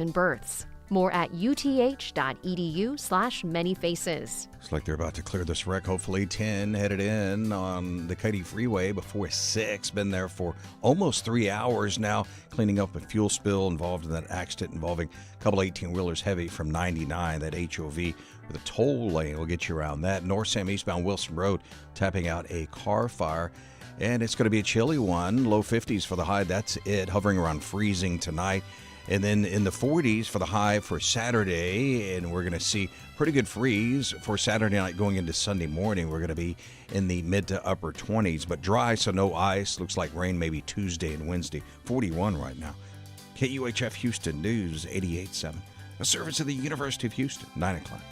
births. More at uth.edu/manyfaces. Looks like they're about to clear this wreck. Hopefully 10 headed in on the Katy Freeway before 6. Been there for almost 3 hours now, cleaning up a fuel spill involved in that accident involving a couple 18-wheelers heavy from 99, that HOV with a toll lane will get you around that. North Sam eastbound Wilson Road tapping out a car fire. And it's going to be a chilly one, low 50s for the high. That's it, hovering around freezing tonight. And then in the 40s for the high for Saturday, and we're going to see pretty good freeze for Saturday night going into Sunday morning. We're going to be in the mid to upper 20s, but dry, so no ice. Looks like rain maybe Tuesday and Wednesday. 41 right now. KUHF Houston News 88.7. A service of the University of Houston, 9 o'clock.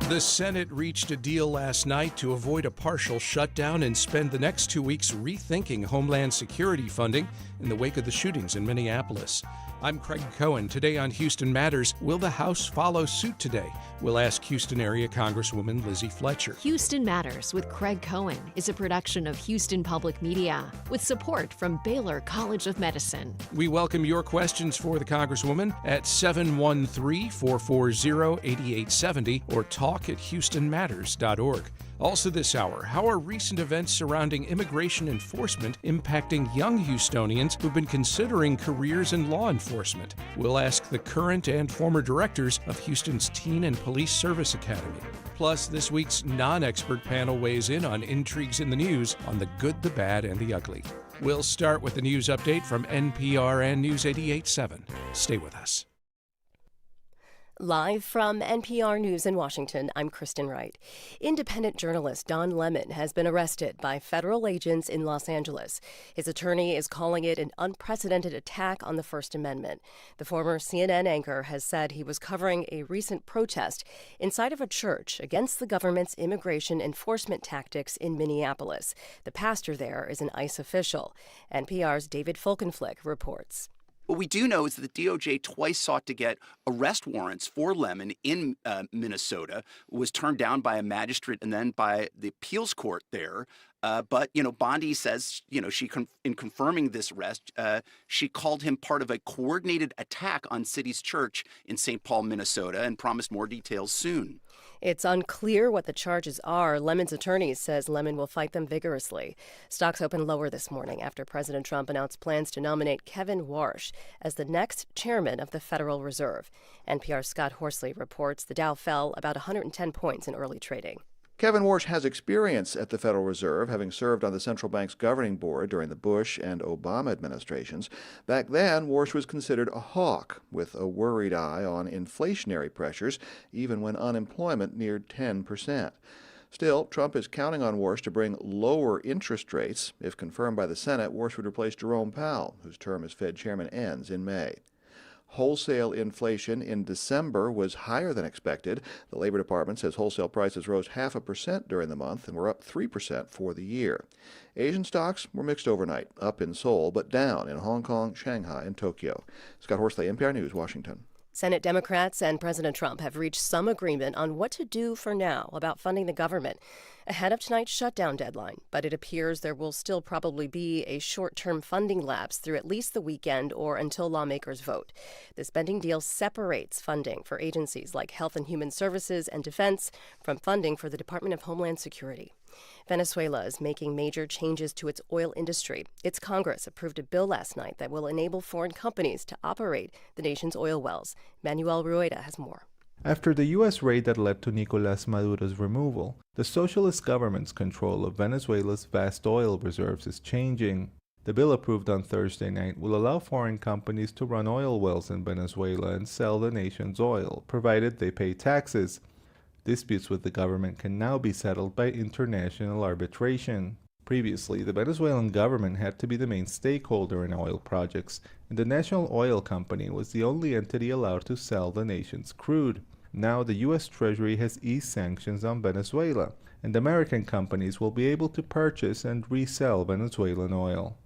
The Senate reached a deal last night to avoid a partial shutdown and spend the next 2 weeks rethinking Homeland Security funding in the wake of the shootings in Minneapolis. I'm Craig Cohen. Today on Houston Matters, will the House follow suit today? We'll ask Houston area Congresswoman Lizzie Fletcher. Houston Matters with Craig Cohen is a production of Houston Public Media with support from Baylor College of Medicine. We welcome your questions for the Congresswoman at 713-440-8870 or talk@houstonmatters.org. Also this hour, how are recent events surrounding immigration enforcement impacting young Houstonians who've been considering careers in law enforcement? We'll ask the current and former directors of Houston's Teen and Police Service Academy. Plus, this week's non-expert panel weighs in on intrigues in the news on the good, the bad, and the ugly. We'll start with the news update from NPR and News 88.7. Stay with us. Live from NPR News in Washington, I'm Kristen Wright. Independent journalist Don Lemon has been arrested by federal agents in Los Angeles. His attorney is calling it an unprecedented attack on the First Amendment. The former CNN anchor has said he was covering a recent protest inside of a church against the government's immigration enforcement tactics in Minneapolis. The pastor there is an ICE official. NPR's David Folkenflik reports. What we do know is that the DOJ twice sought to get arrest warrants for Lemon in Minnesota, was turned down by a magistrate and then by the appeals court there. But, Bondi says, in confirming this arrest, she called him part of a coordinated attack on City's Church in St. Paul, Minnesota, and promised more details soon. It's unclear what the charges are. Lemon's attorney says Lemon will fight them vigorously. Stocks opened lower this morning after President Trump announced plans to nominate Kevin Warsh as the next chairman of the Federal Reserve. NPR's Scott Horsley reports the Dow fell about 110 points in early trading. Kevin Warsh has experience at the Federal Reserve, having served on the central bank's governing board during the Bush and Obama administrations. Back then, Warsh was considered a hawk, with a worried eye on inflationary pressures, even when unemployment neared 10%. Still, Trump is counting on Warsh to bring lower interest rates. If confirmed by the Senate, Warsh would replace Jerome Powell, whose term as Fed chairman ends in May. Wholesale inflation in December was higher than expected. The Labor Department says wholesale prices rose 0.5% during the month and were up 3% for the year. Asian stocks were mixed overnight, up in Seoul, but down in Hong Kong, Shanghai, and Tokyo. Scott Horsley, NPR News, Washington. Senate Democrats and President Trump have reached some agreement on what to do for now about funding the government ahead of tonight's shutdown deadline. But it appears there will still probably be a short-term funding lapse through at least the weekend or until lawmakers vote. The spending deal separates funding for agencies like Health and Human Services and Defense from funding for the Department of Homeland Security. Venezuela is making major changes to its oil industry. Its Congress approved a bill last night that will enable foreign companies to operate the nation's oil wells. Manuel Rueda has more. After the U.S. raid that led to Nicolás Maduro's removal, the socialist government's control of Venezuela's vast oil reserves is changing. The bill approved on Thursday night will allow foreign companies to run oil wells in Venezuela and sell the nation's oil, provided they pay taxes. Disputes with the government can now be settled by international arbitration. Previously, the Venezuelan government had to be the main stakeholder in oil projects, and the National Oil Company was the only entity allowed to sell the nation's crude. Now the U.S. Treasury has eased sanctions on Venezuela, and American companies will be able to purchase and resell Venezuelan oil.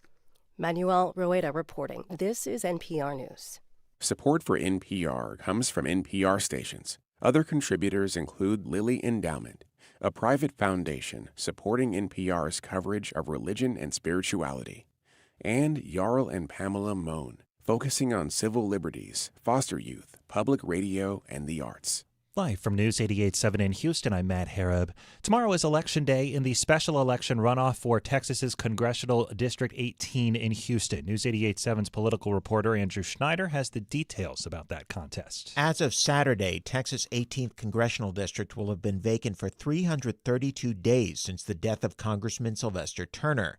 Manuel Rueda reporting. This is NPR News. Support for NPR comes from NPR stations. Other contributors include Lilly Endowment, a private foundation supporting NPR's coverage of religion and spirituality. and Jarl and Pamela Mohn, focusing on civil liberties, foster youth, public radio, and the arts. Live from News 88.7 in Houston, I'm Matt Harab. Tomorrow is Election Day in the special election runoff for Texas's Congressional District 18 in Houston. News 88.7's political reporter Andrew Schneider has the details about that contest. As of Saturday, Texas' 18th Congressional District will have been vacant for 332 days since the death of Congressman Sylvester Turner.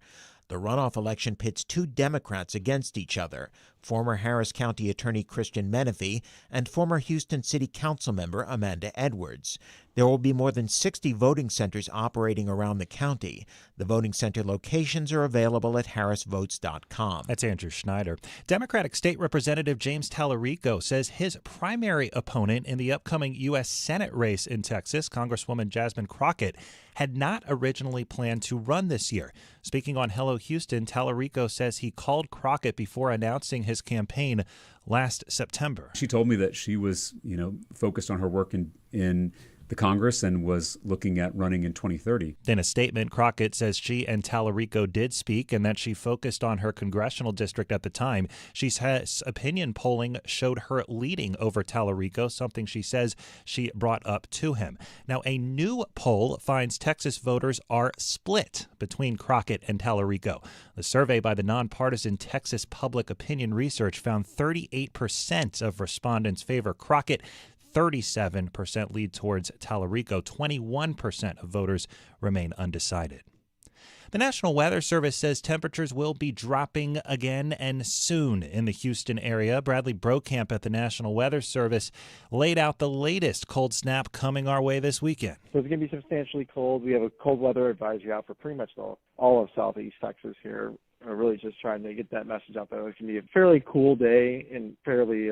The runoff election pits two Democrats against each other, former Harris County Attorney Christian Menefee and former Houston City Council member Amanda Edwards. There will be more than 60 voting centers operating around the county. The voting center locations are available at harrisvotes.com. That's Andrew Schneider. Democratic State Representative James Tallarico says his primary opponent in the upcoming U.S. Senate race in Texas, Congresswoman Jasmine Crockett, had not originally planned to run this year. Speaking on Hello Houston, Tallarico says he called Crockett before announcing his campaign last September. She told me that she was, focused on her work in the Congress and was looking at running in 2030. In a statement, Crockett says she and Tallarico did speak and that she focused on her congressional district at the time. She says opinion polling showed her leading over Tallarico, something she says she brought up to him. Now, a new poll finds Texas voters are split between Crockett and Tallarico. The survey by the nonpartisan Texas Public Opinion Research found 38% of respondents favor Crockett, 37% lead towards Tallarico. 21% of voters remain undecided. The National Weather Service says temperatures will be dropping again and soon in the Houston area. Bradley Brokamp at the National Weather Service laid out the latest cold snap coming our way this weekend. So it's going to be substantially cold. We have a cold weather advisory out for pretty much all of southeast Texas here. We're really just trying to get that message out there. It's going to be a fairly cool day and fairly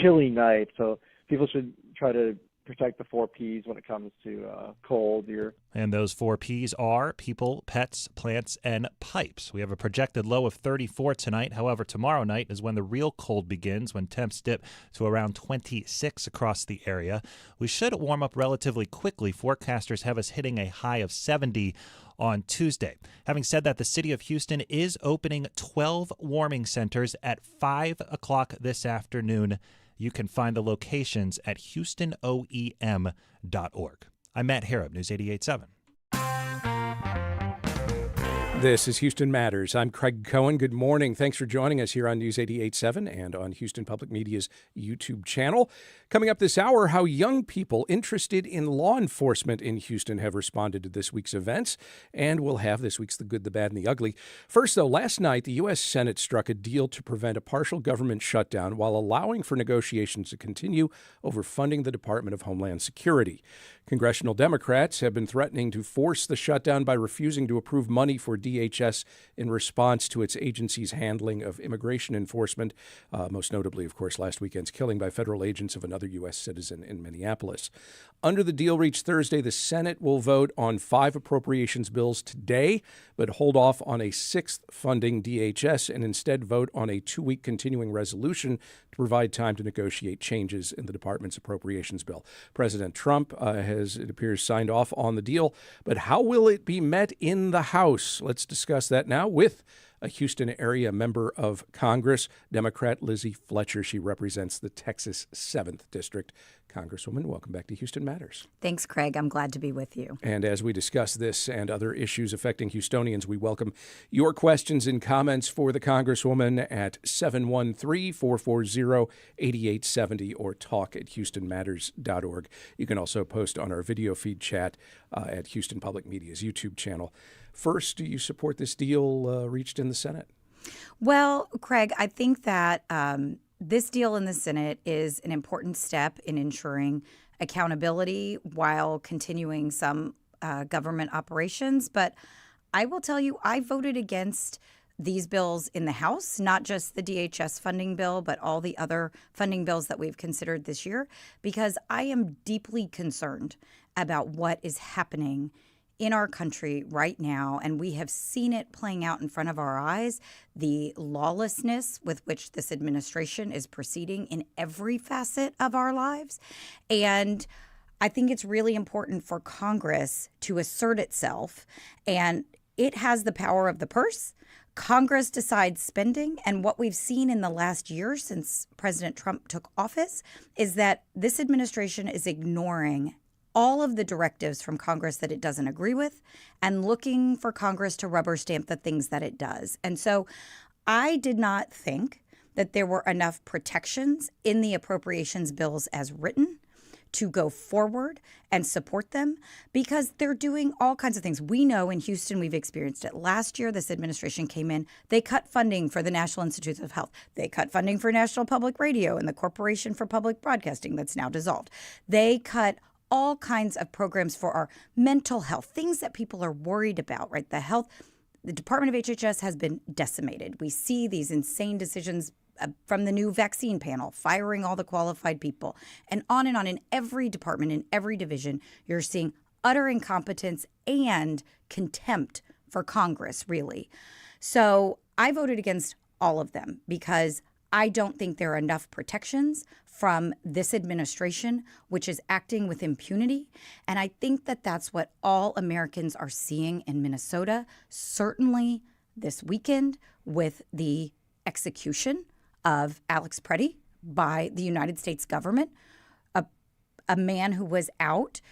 chilly night. So people should try to protect the 4 Ps when it comes to cold here. And those 4 Ps are people, pets, plants, and pipes. We have a projected low of 34 tonight. However, tomorrow night is when the real cold begins, when temps dip to around 26 across the area. We should warm up relatively quickly. Forecasters have us hitting a high of 70 on Tuesday. Having said that, the city of Houston is opening 12 warming centers at 5 o'clock this afternoon. You can find the locations at houstonoem.org. I'm Matt Harab, News 88.7. This is Houston Matters. I'm Craig Cohen. Good morning. Thanks for joining us here on News 88.7 and on Houston Public Media's YouTube channel. Coming up this hour, how young people interested in law enforcement in Houston have responded to this week's events, and we'll have this week's The Good, the Bad, and the Ugly. First, though, last night, the U.S. Senate struck a deal to prevent a partial government shutdown while allowing for negotiations to continue over funding the Department of Homeland Security. Congressional Democrats have been threatening to force the shutdown by refusing to approve money for DHS in response to its agency's handling of immigration enforcement, most notably, of course, last weekend's killing by federal agents of another U.S. citizen in Minneapolis. Under the deal reached Thursday, the Senate will vote on 5 appropriations bills today, but hold off on a 6th funding DHS and instead vote on a 2-week continuing resolution to provide time to negotiate changes in the department's appropriations bill. President Trump has, it appears, signed off on the deal, but how will it be met in the House? Let's discuss that now with a Houston area member of Congress, Democrat Lizzie Fletcher. She represents the Texas 7th District. Congresswoman, welcome back to Houston Matters. Thanks, Craig. I'm glad to be with you. And as we discuss this and other issues affecting Houstonians, we welcome your questions and comments for the Congresswoman at 713-440-8870 or talk@houstonmatters.org. You can also post on our video feed chat at Houston Public Media's YouTube channel. First, do you support this deal reached in the Senate? Well, Craig, I think that this deal in the Senate is an important step in ensuring accountability while continuing some government operations. But I will tell you, I voted against these bills in the House, not just the DHS funding bill, but all the other funding bills that we've considered this year, because I am deeply concerned about what is happening in our country right now, and we have seen it playing out in front of our eyes, the lawlessness with which this administration is proceeding in every facet of our lives. And I think it's really important for Congress to assert itself, and it has the power of the purse, Congress decides spending. And what we've seen in the last year since President Trump took office is that this administration is ignoring all of the directives from Congress that it doesn't agree with and looking for Congress to rubber stamp the things that it does. And so I did not think that there were enough protections in the appropriations bills as written to go forward and support them because they're doing all kinds of things. We know in Houston, we've experienced it. Last year, this administration came in. They cut funding for the National Institutes of Health. They cut funding for National Public Radio and the Corporation for Public Broadcasting that's now dissolved. They cut all kinds of programs for our mental health, things that people are worried about, right? The Department of HHS has been decimated. We see these insane decisions from the new vaccine panel, firing all the qualified people, and on and on. In every department, in every division, you're seeing utter incompetence and contempt for Congress, really. So I voted against all of them because I don't think there are enough protections from this administration, which is acting with impunity. And I think that that's what all Americans are seeing in Minnesota, certainly this weekend with the execution of Alex Preddy by the United States government, a man who was out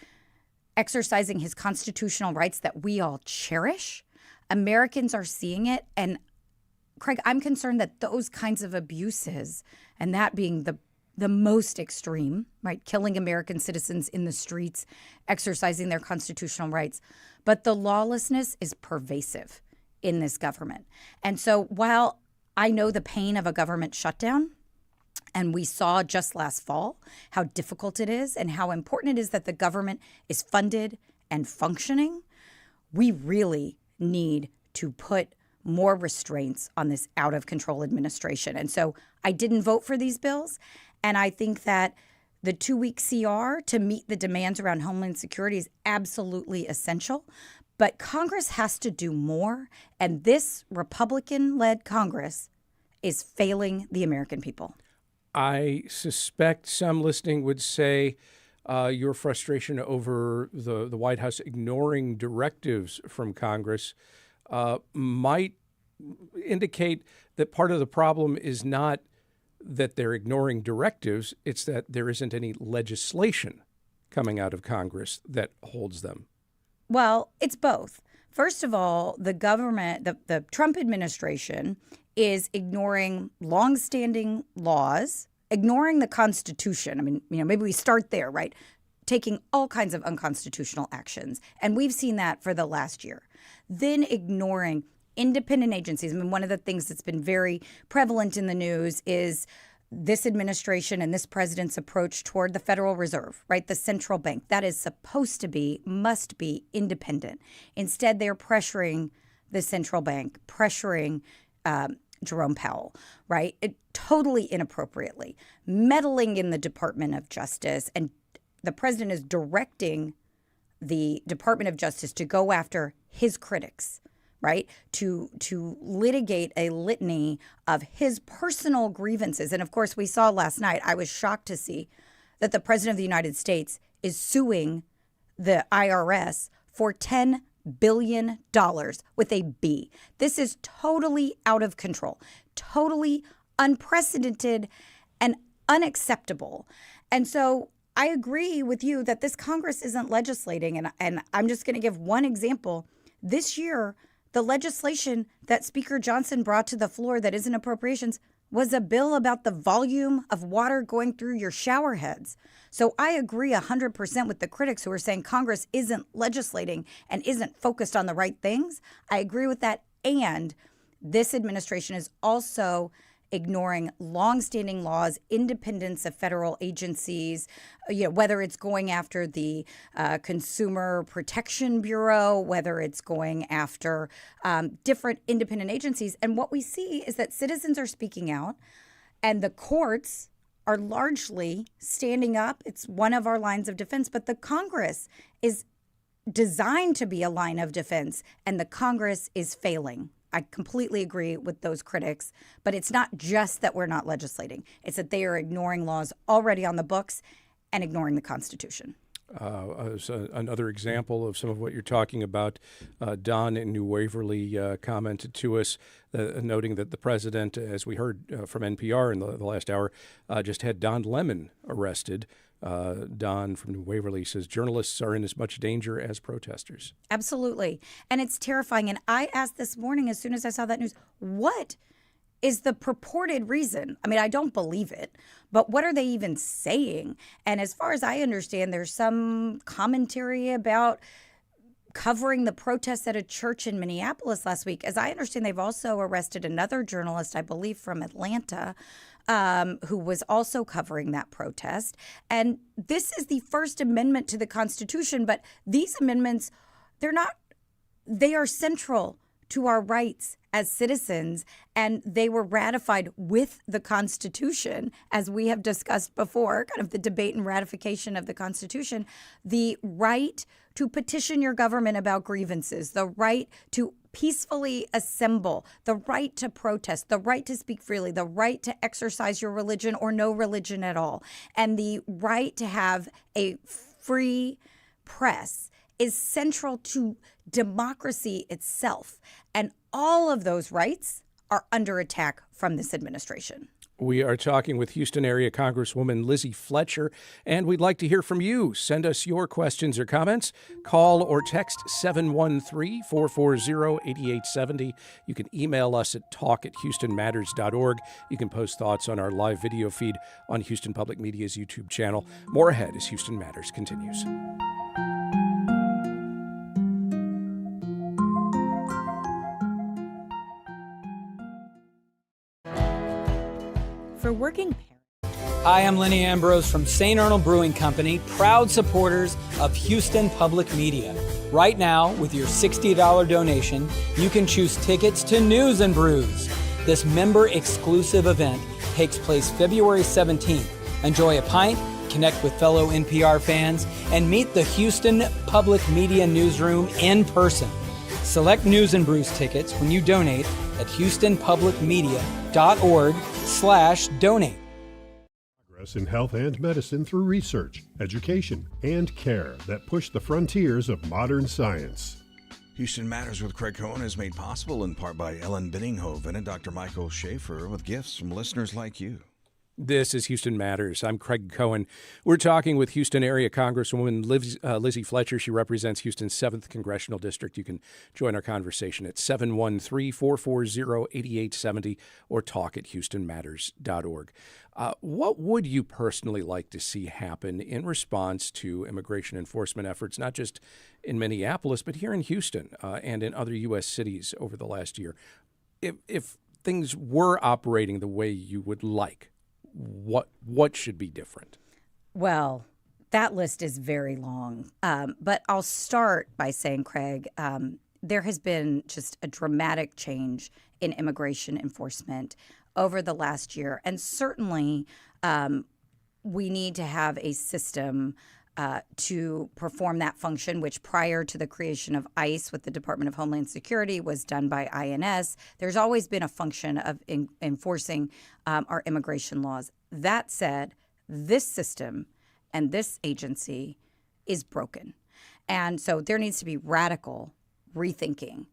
exercising his constitutional rights that we all cherish. Americans are seeing it. And Craig, I'm concerned that those kinds of abuses, and that being the most extreme, right, killing American citizens in the streets, exercising their constitutional rights, but the lawlessness is pervasive in this government. And so while I know the pain of a government shutdown, and we saw just last fall how difficult it is and how important it is that the government is funded and functioning, we really need to put more restraints on this out-of-control administration. And so I didn't vote for these bills, and I think that the 2-week CR to meet the demands around Homeland Security is absolutely essential. But Congress has to do more, and this Republican-led Congress is failing the American people. I suspect some listening would say your frustration over the White House ignoring directives from Congress might indicate that part of the problem is not that they're ignoring directives, it's that there isn't any legislation coming out of Congress that holds them. Well, it's both. First of all, the government, the Trump administration is ignoring longstanding laws, ignoring the Constitution. I mean, maybe we start there, right? Taking all kinds of unconstitutional actions. And we've seen that for the last year. Then ignoring independent agencies. I mean, one of the things that's been very prevalent in the news is this administration and this president's approach toward the Federal Reserve, right? The central bank that is supposed to be, must be independent. Instead, they're pressuring the central bank, pressuring Jerome Powell, right? Totally inappropriately, meddling in the Department of Justice. And the president is directing the Department of Justice to go after his critics, right? To litigate a litany of his personal grievances. And of course, we saw last night, I was shocked to see that the president of the United States is suing the IRS for $10 billion with a B. This is totally out of control, totally unprecedented and unacceptable. And so I agree with you that this Congress isn't legislating. And I'm just going to give one example. This year, the legislation that Speaker Johnson brought to the floor that isn't appropriations was a bill about the volume of water going through your shower heads. So I agree 100% with the critics who are saying Congress isn't legislating and isn't focused on the right things. I agree with that. And this administration is also ignoring longstanding laws, independence of federal agencies, whether it's going after the Consumer Protection Bureau, whether it's going after different independent agencies. And what we see is that citizens are speaking out and the courts are largely standing up. It's one of our lines of defense, but the Congress is designed to be a line of defense, and the Congress is failing. I completely agree with those critics, but it's not just that we're not legislating. It's that they are ignoring laws already on the books and ignoring the Constitution. As another example of some of what you're talking about, Don in New Waverly commented to us, noting that the president, as we heard from NPR in the last hour, just had Don Lemon arrested. Don from New Waverly says journalists are in as much danger as protesters. Absolutely. And it's terrifying. And I asked this morning, as soon as I saw that news, what is the purported reason? I mean, I don't believe it, but what are they even saying? And as far as I understand, there's some commentary about covering the protests at a church in Minneapolis last week. As I understand, they've also arrested another journalist, I believe from Atlanta, who was also covering that protest. And this is the First Amendment to the Constitution, but these amendments, they are central to our rights as citizens, and they were ratified with the Constitution, as we have discussed before, kind of the debate and ratification of the Constitution, the right to petition your government about grievances, the right to peacefully assemble, the right to protest, the right to speak freely, the right to exercise your religion or no religion at all, and the right to have a free press is central to democracy itself. And all of those rights are under attack from this administration. We are talking with Houston area Congresswoman Lizzie Fletcher, and we'd like to hear from you. Send us your questions or comments. Call or text 713-440-8870. You can email us at talk@houstonmatters.org. You can post thoughts on our live video feed on Houston Public Media's YouTube channel. More ahead as Houston Matters continues. For working parents. Hi, I'm Lenny Ambrose from St. Arnold Brewing Company, proud supporters of Houston Public Media. Right now, with your $60 donation, you can choose tickets to News and Brews. This member-exclusive event takes place February 17th. Enjoy a pint, connect with fellow NPR fans, and meet the Houston Public Media newsroom in person. Select News and Brews tickets when you donate at houstonpublicmedia.org/donate. Progress in health and medicine through research, education, and care that push the frontiers of modern science. Houston Matters with Craig Cohen is made possible in part by Ellen Binninghoven and Dr. Michael Schaefer, with gifts from listeners like you. This is Houston Matters. I'm Craig Cohen. We're talking with Houston area Congresswoman Lizzie Fletcher. She represents Houston's 7th Congressional District. You can join our conversation at 713-440-8870 or talk@houstonmatters.org. What would you personally like to see happen in response to immigration enforcement efforts, not just in Minneapolis, but here in Houston and in other U.S. cities over the last year? If things were operating the way you would like, what should be different? Well, that list is very long. But I'll start by saying, Craig, there has been just a dramatic change in immigration enforcement over the last year. And certainly we need to have a system to perform that function, which prior to the creation of ICE with the Department of Homeland Security was done by INS. There's always been a function of enforcing our immigration laws. That said, this system and this agency is broken. And so there needs to be radical rethinking.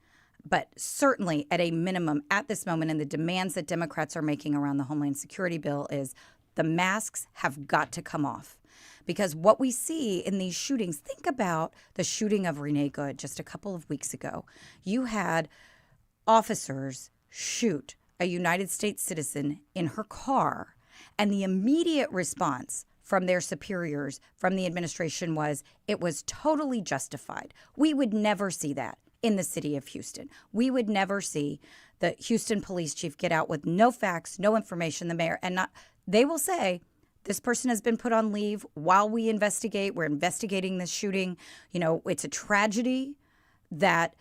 But certainly at a minimum at this moment, and the demands that Democrats are making around the Homeland Security bill is the masks have got to come off. Because what we see in these shootings, think about the shooting of Renee Good just a couple of weeks ago. You had officers shoot a United States citizen in her car, and the immediate response from their superiors, from the administration, was it was totally justified. We would never see that in the city of Houston. We would never see the Houston police chief get out with no facts, no information, the mayor, and not, they will say, this person has been put on leave while we investigate. We're investigating this shooting. You know, it's a tragedy that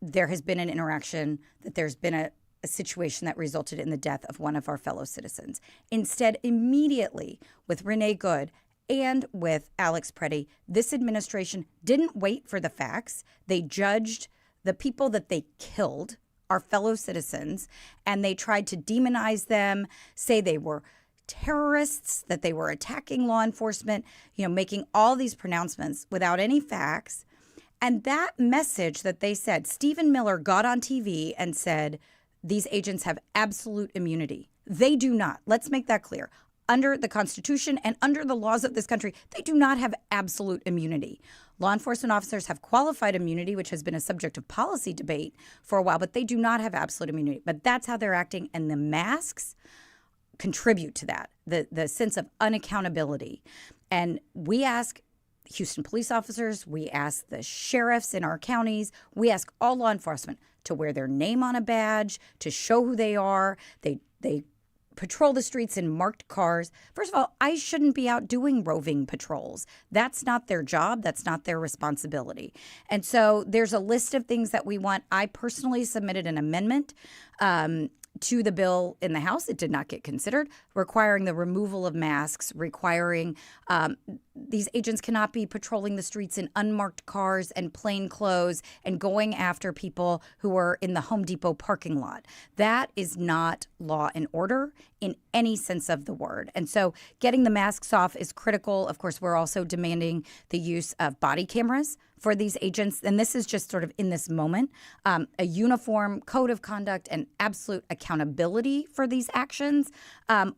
there has been an interaction, that there's been a situation that resulted in the death of one of our fellow citizens. Instead, immediately with Renee Good and with Alex Preddy, this administration didn't wait for the facts. They judged the people that they killed, our fellow citizens, and they tried to demonize them, say they were terrorists, that they were attacking law enforcement, making all these pronouncements without any facts. And that message that they said, Stephen Miller got on TV and said, these agents have absolute immunity. They do not. Let's make that clear. Under the Constitution and under the laws of this country, they do not have absolute immunity. Law enforcement officers have qualified immunity, which has been a subject of policy debate for a while, but they do not have absolute immunity. But that's how they're acting, and the masks contribute to that, the sense of unaccountability. And we ask Houston police officers, we ask the sheriffs in our counties, we ask all law enforcement to wear their name on a badge, to show who they are. They patrol the streets in marked cars. First of all, I shouldn't be out doing roving patrols. That's not their job. That's not their responsibility. And so there's a list of things that we want. I personally submitted an amendment to the bill in the House. It did not get considered, requiring the removal of masks, requiring these agents cannot be patrolling the streets in unmarked cars and plain clothes and going after people who are in the Home Depot parking lot. That is not law and order in any sense of the word. And so getting the masks off is critical. Of course, we're also demanding the use of body cameras for these agents. And this is just sort of in this moment, a uniform code of conduct and absolute accountability for these actions.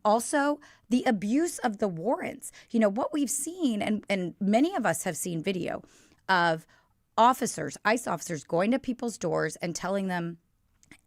Also, the abuse of the warrants. What we've seen, and many of us have seen video of officers, ICE officers, going to people's doors and telling them,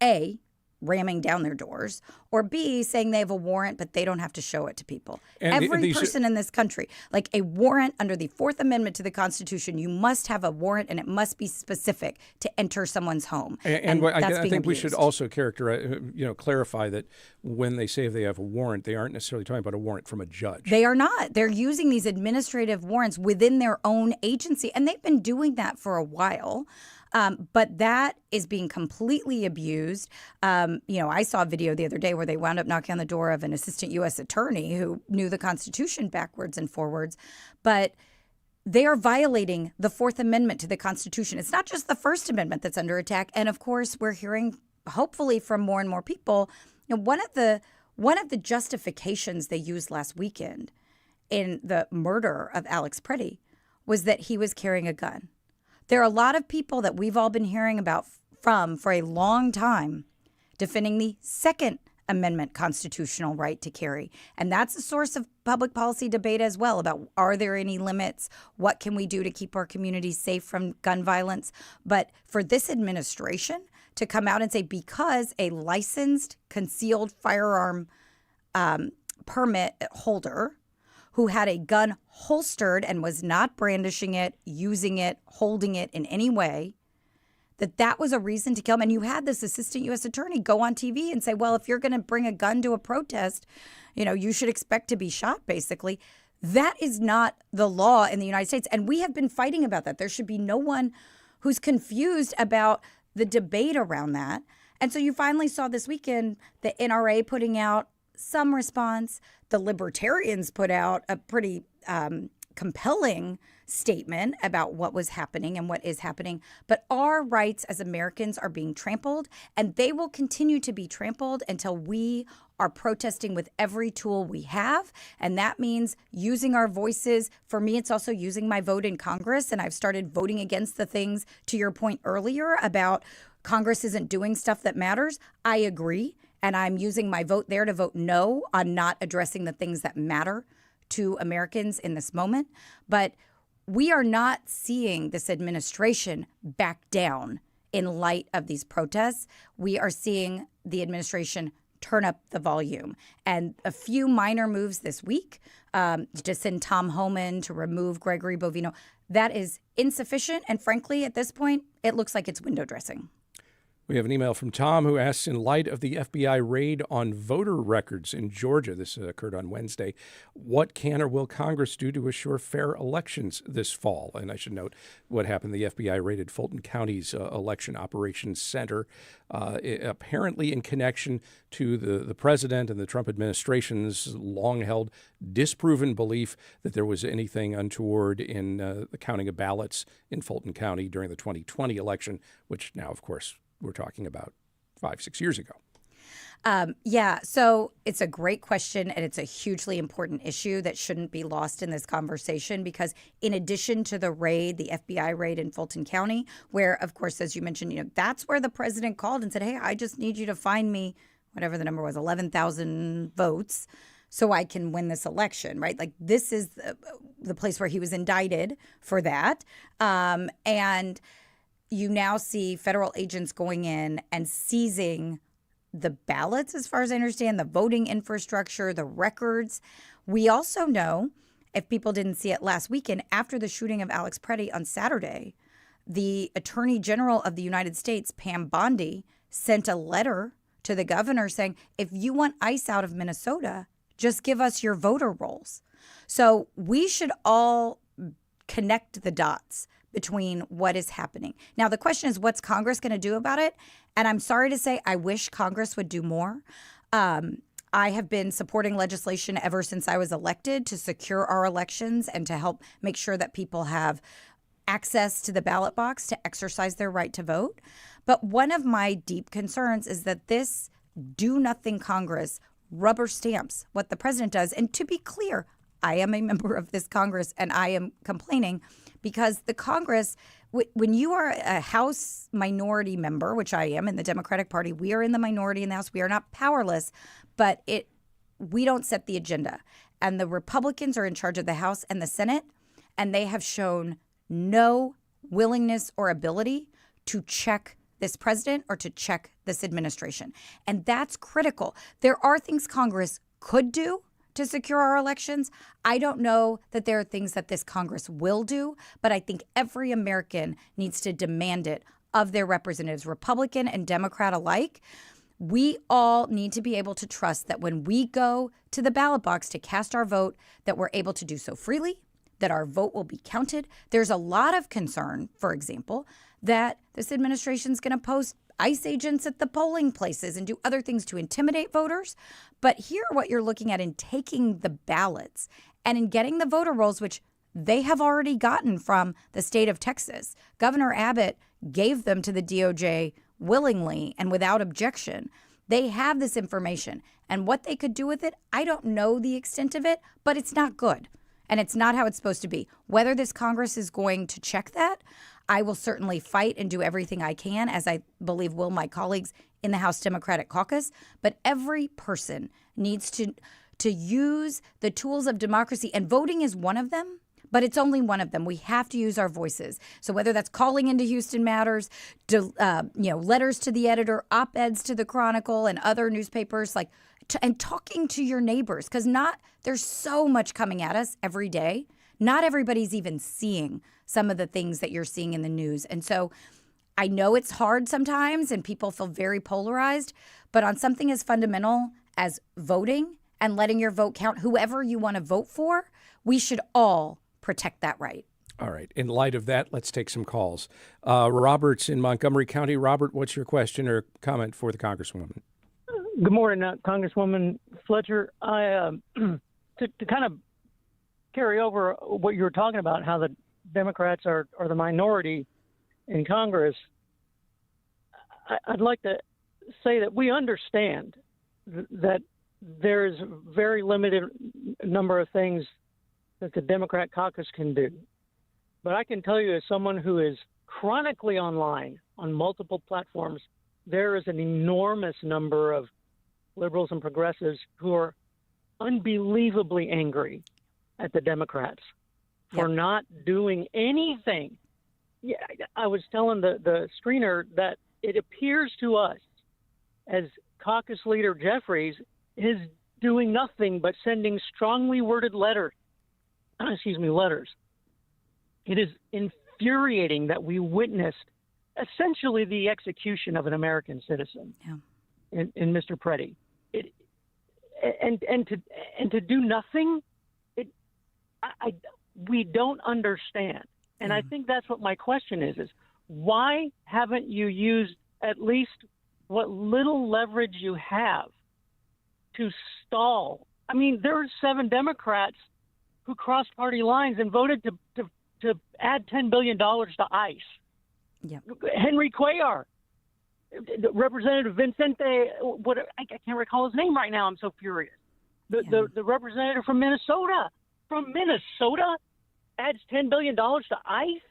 A, ramming down their doors, or B, saying they have a warrant, but they don't have to show it to people. And every person in this country, like a warrant under the Fourth Amendment to the Constitution, you must have a warrant and it must be specific to enter someone's home. And I think we should abused. also clarify that when they say they have a warrant, they aren't necessarily talking about a warrant from a judge. They are not. They're using these administrative warrants within their own agency, and they've been doing that for a while. But that is being completely abused. I saw a video the other day where they wound up knocking on the door of an assistant U.S. attorney who knew the Constitution backwards and forwards. But they are violating the Fourth Amendment to the Constitution. It's not just the First Amendment that's under attack. And of course, we're hearing, hopefully from more and more people, one of the justifications they used last weekend in the murder of Alex Preddy was that he was carrying a gun. There are a lot of people that we've all been hearing about for a long time defending the Second Amendment constitutional right to carry. And that's a source of public policy debate as well about, are there any limits? What can we do to keep our communities safe from gun violence? But for this administration to come out and say, because a licensed concealed firearm permit holder who had a gun holstered and was not brandishing it, using it, holding it in any way, that was a reason to kill him. And you had this assistant U.S. attorney go on TV and say, well, if you're going to bring a gun to a protest, you should expect to be shot, basically. That is not the law in the United States. And we have been fighting about that. There should be no one who's confused about the debate around that. And so you finally saw this weekend the NRA putting out some response. The libertarians put out a pretty compelling statement about what was happening and what is happening. But our rights as Americans are being trampled, and they will continue to be trampled until we are protesting with every tool we have. And that means using our voices. For me, it's also using my vote in Congress. And I've started voting against the things, to your point earlier, about Congress isn't doing stuff that matters. I agree. And I'm using my vote there to vote no on not addressing the things that matter to Americans in this moment. But we are not seeing this administration back down in light of these protests. We are seeing the administration turn up the volume. And a few minor moves this week, to send Tom Homan, to remove Gregory Bovino, that is insufficient. And frankly, at this point, it looks like it's window dressing. We have an email from Tom who asks, in light of the FBI raid on voter records in Georgia, this occurred on Wednesday, what can or will Congress do to assure fair elections this fall? And I should note what happened. The FBI raided Fulton County's election operations center, apparently in connection to the president and the Trump administration's long-held disproven belief that there was anything untoward in the counting of ballots in Fulton County during the 2020 election, which now, of course, we're talking about 5-6 years ago. Yeah, so it's a great question, and it's a hugely important issue that shouldn't be lost in this conversation, because in addition to the raid, the FBI raid in Fulton County, where, of course, as you mentioned, that's where the president called and said, hey, I just need you to find me, whatever the number was, 11,000 votes so I can win this election, right? Like, this is the place where he was indicted for that. And you now see federal agents going in and seizing the ballots, as far as I understand, the voting infrastructure, the records. We also know, if people didn't see it last weekend, after the shooting of Alex Preddy on Saturday, the Attorney General of the United States, Pam Bondi, sent a letter to the governor saying, if you want ICE out of Minnesota, just give us your voter rolls. So we should all connect the dots between what is happening. Now, the question is, what's Congress going to do about it? And I'm sorry to say, I wish Congress would do more. I have been supporting legislation ever since I was elected to secure our elections and to help make sure that people have access to the ballot box to exercise their right to vote. But one of my deep concerns is that this do-nothing Congress rubber stamps what the president does. And to be clear, I am a member of this Congress, and I am complaining because the Congress, when you are a House minority member, which I am in the Democratic Party, we are in the minority in the House. We are not powerless, but we don't set the agenda. And the Republicans are in charge of the House and the Senate, and they have shown no willingness or ability to check this president or to check this administration. And that's critical. There are things Congress could do to secure our elections. I don't know that there are things that this Congress will do, but I think every American needs to demand it of their representatives, Republican and Democrat alike. We all need to be able to trust that when we go to the ballot box to cast our vote, that we're able to do so freely, that our vote will be counted. There's a lot of concern, for example, that this administration is going to post ICE agents at the polling places and do other things to intimidate voters. But here, what you're looking at in taking the ballots and in getting the voter rolls, which they have already gotten from the state of Texas. Governor Abbott gave them to the DOJ willingly and without objection. They have this information. And what they could do with it, I don't know the extent of it, but it's not good. And it's not how it's supposed to be. Whether this Congress is going to check that, I will certainly fight and do everything I can, as I believe will my colleagues in the House Democratic Caucus. But every person needs to use the tools of democracy, and voting is one of them. But it's only one of them. We have to use our voices. So whether that's calling into Houston Matters, letters to the editor, op-eds to the Chronicle and other newspapers, and talking to your neighbors, because there's so much coming at us every day. Not everybody's even seeing some of the things that you're seeing in the news. And so I know it's hard sometimes and people feel very polarized, but on something as fundamental as voting and letting your vote count, whoever you want to vote for, we should all protect that right. All right. In light of that, let's take some calls. Robert's in Montgomery County. Robert, what's your question or comment for the Congresswoman? Good morning, Congresswoman Fletcher. I to kind of carry over what you were talking about, how the Democrats are the minority in Congress, I'd like to say that we understand that there's very limited number of things that the Democrat caucus can do. But I can tell you, as someone who is chronically online on multiple platforms, there is an enormous number of liberals and progressives who are unbelievably angry at the Democrats for not doing anything. Yeah, I was telling the screener that it appears to us as caucus leader Jeffries is doing nothing but sending strongly worded letters. It is infuriating that we witnessed essentially the execution of an American citizen in Mr. Preddy. And to do nothing, we don't understand. And I think that's what my question is why haven't you used at least what little leverage you have to stall? I mean, there are 7 Democrats who crossed party lines and voted to add $10 billion to ICE. Yeah. Henry Cuellar Representative Vincente, I can't recall his name right now. I'm so furious. The representative from Minnesota adds $10 billion to ICE.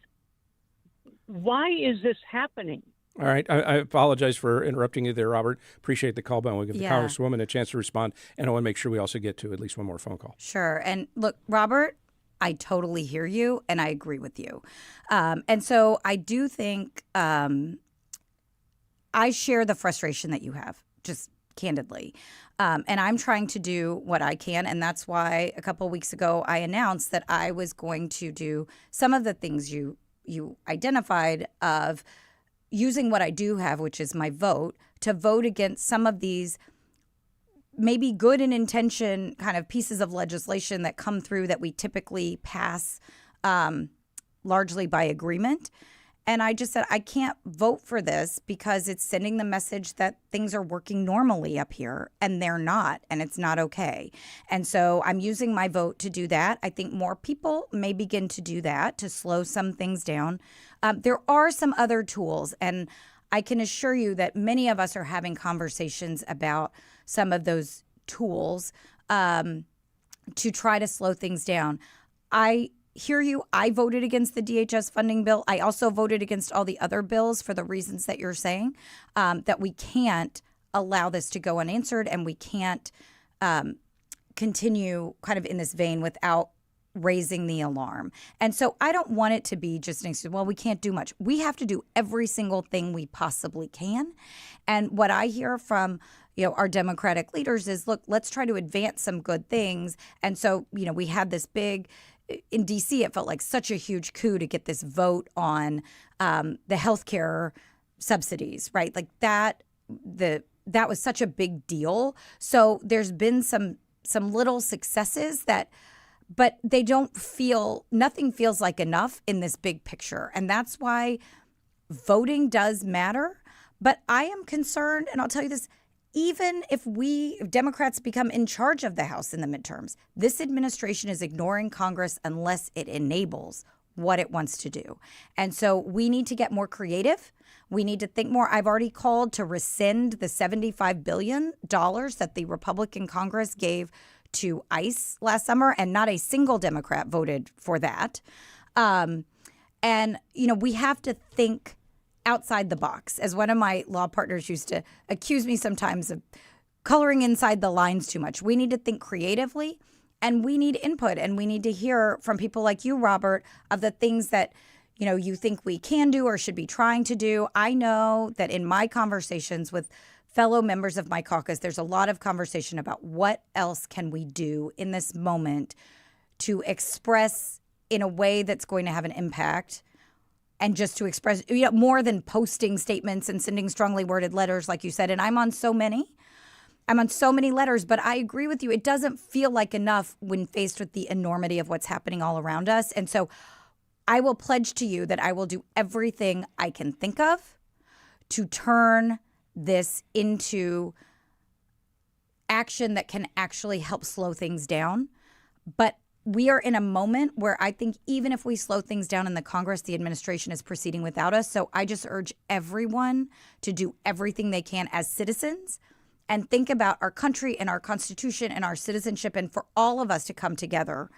Why is this happening? All right. I apologize for interrupting you there, Robert. Appreciate the call, but we'll give the Congresswoman a chance to respond. And I want to make sure we also get to at least one more phone call. Sure. And look, Robert, I totally hear you and I agree with you. And so I do think I share the frustration that you have, just candidly. And I'm trying to do what I can. And that's why a couple of weeks ago I announced that I was going to do some of the things you identified of using what I do have, which is my vote, to vote against some of these maybe good in intention kind of pieces of legislation that come through that we typically pass largely by agreement. And I just said, I can't vote for this because it's sending the message that things are working normally up here and they're not, and it's not okay. And so I'm using my vote to do that. I think more people may begin to do that to slow some things down. There are some other tools, and I can assure you that many of us are having conversations about some of those tools to try to slow things down. I hear you. I voted against the DHS funding bill. I also voted against all the other bills for the reasons that you're saying, that we can't allow this to go unanswered and we can't continue kind of in this vein without raising the alarm. And so I don't want it to be just an excuse, well, we can't do much. We have to do every single thing we possibly can. And what I hear from our Democratic leaders is, look, let's try to advance some good things. And so, we had this big, in D.C., it felt like such a huge coup to get this vote on the healthcare subsidies, right? Like that was such a big deal. So there's been some little successes but they nothing feels like enough in this big picture. And that's why voting does matter. But I am concerned, and I'll tell you this, even if Democrats become in charge of the House in the midterms, this administration is ignoring Congress unless it enables what it wants to do. And so we need to get more creative. We need to think more. I've already called to rescind the $75 billion that the Republican Congress gave to ICE last summer, and not a single Democrat voted for that. And, we have to think outside the box. As one of my law partners used to accuse me sometimes of coloring inside the lines too much. We need to think creatively, and we need input, and we need to hear from people like you, Robert, of the things that you think we can do or should be trying to do. I know that in my conversations with fellow members of my caucus, there's a lot of conversation about what else can we do in this moment to express in a way that's going to have an impact, and just to express more than posting statements and sending strongly worded letters, like you said. And I'm on so many letters, but I agree with you. It doesn't feel like enough when faced with the enormity of what's happening all around us. And so I will pledge to you that I will do everything I can think of to turn this into action that can actually help slow things down. But we are in a moment where I think even if we slow things down in the Congress, the administration is proceeding without us. So I just urge everyone to do everything they can as citizens and think about our country and our Constitution and our citizenship, and for all of us to come together.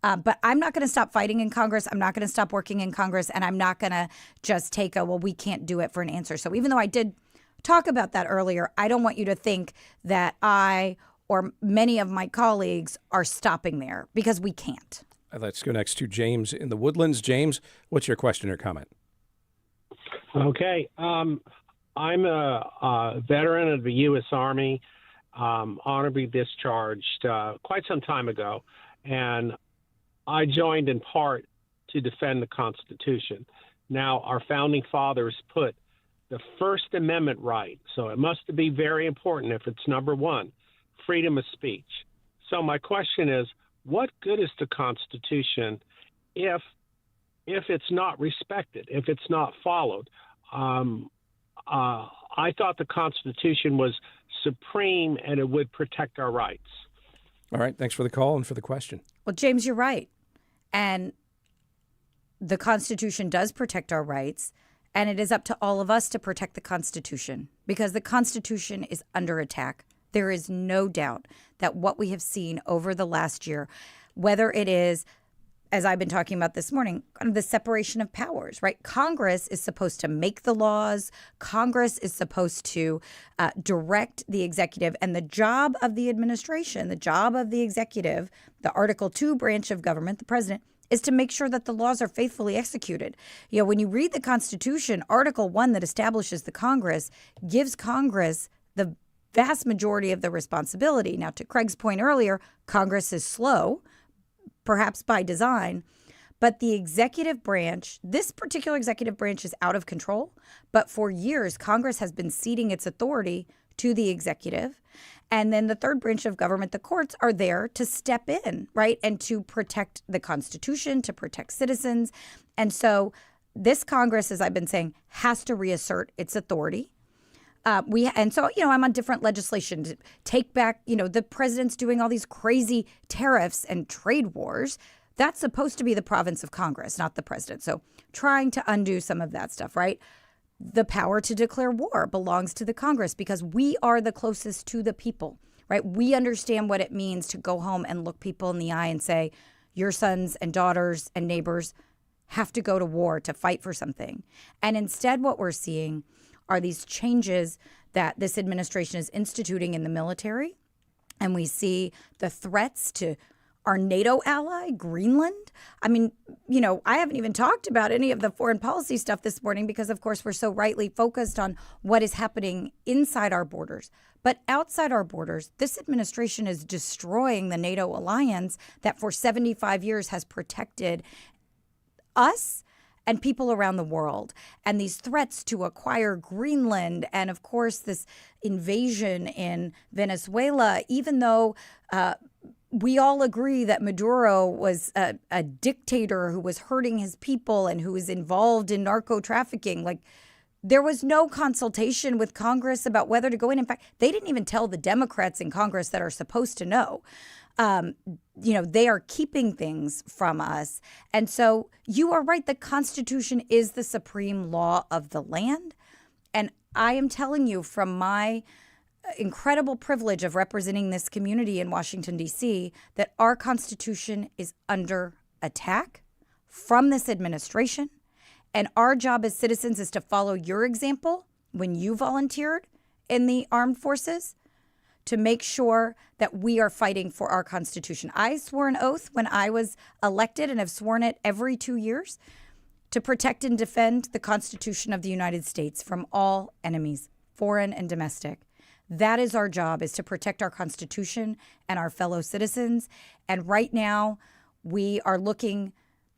But I'm not going to stop fighting in Congress. I'm not going to stop working in Congress. And I'm not going to just take we can't do it for an answer. So even though I did talk about that earlier, I don't want you to think that I or many of my colleagues are stopping there, because we can't. Let's go next to James in the Woodlands. James, what's your question or comment? Okay. I'm a veteran of the U.S. Army, honorably discharged quite some time ago, and I joined in part to defend the Constitution. Now, our founding fathers put the First Amendment right, so it must be very important if it's number one, freedom of speech. So my question is, what good is the Constitution if it's not respected, if it's not followed? I thought the Constitution was supreme and it would protect our rights. All right. Thanks for the call and for the question. Well, James, you're right. And the Constitution does protect our rights. And it is up to all of us to protect the Constitution, because the Constitution is under attack. There is no doubt that what we have seen over the last year, whether it is, as I've been talking about this morning, kind of the separation of powers, right? Congress is supposed to make the laws. Congress is supposed to direct the executive. And the job of the administration, the job of the executive, the Article 2 branch of government, the president, is to make sure that the laws are faithfully executed. You know, when you read the Constitution, Article 1 that establishes the Congress gives Congress the vast majority of the responsibility. Now, to Craig's point earlier, Congress is slow, perhaps by design, but the executive branch, this particular executive branch is out of control. But for years, Congress has been ceding its authority to the executive. And then the third branch of government, the courts, are there to step in, right? And to protect the Constitution, to protect citizens. And so this Congress, as I've been saying, has to reassert its authority. I'm on different legislation to take back, the president's doing all these crazy tariffs and trade wars. That's supposed to be the province of Congress, not the president. So trying to undo some of that stuff, right? The power to declare war belongs to the Congress because we are the closest to the people, right? We understand what it means to go home and look people in the eye and say, your sons and daughters and neighbors have to go to war to fight for something. And instead, what we're seeing are these changes that this administration is instituting in the military. And we see the threats to our NATO ally, Greenland. I mean, I haven't even talked about any of the foreign policy stuff this morning because, of course, we're so rightly focused on what is happening inside our borders. But outside our borders, this administration is destroying the NATO alliance that for 75 years has protected us and people around the world. And these threats to acquire Greenland and, of course, this invasion in Venezuela, even though we all agree that Maduro was a dictator who was hurting his people and who was involved in narco trafficking. Like, there was no consultation with Congress about whether to go in. In fact, they didn't even tell the Democrats in Congress that are supposed to know. They are keeping things from us. And so you are right. The Constitution is the supreme law of the land. And I am telling you from my incredible privilege of representing this community in Washington, D.C., that our Constitution is under attack from this administration. And our job as citizens is to follow your example when you volunteered in the armed forces to make sure that we are fighting for our Constitution. I swore an oath when I was elected and have sworn it every 2 years to protect and defend the Constitution of the United States from all enemies, foreign and domestic. That is our job, is to protect our Constitution and our fellow citizens. And right now, we are looking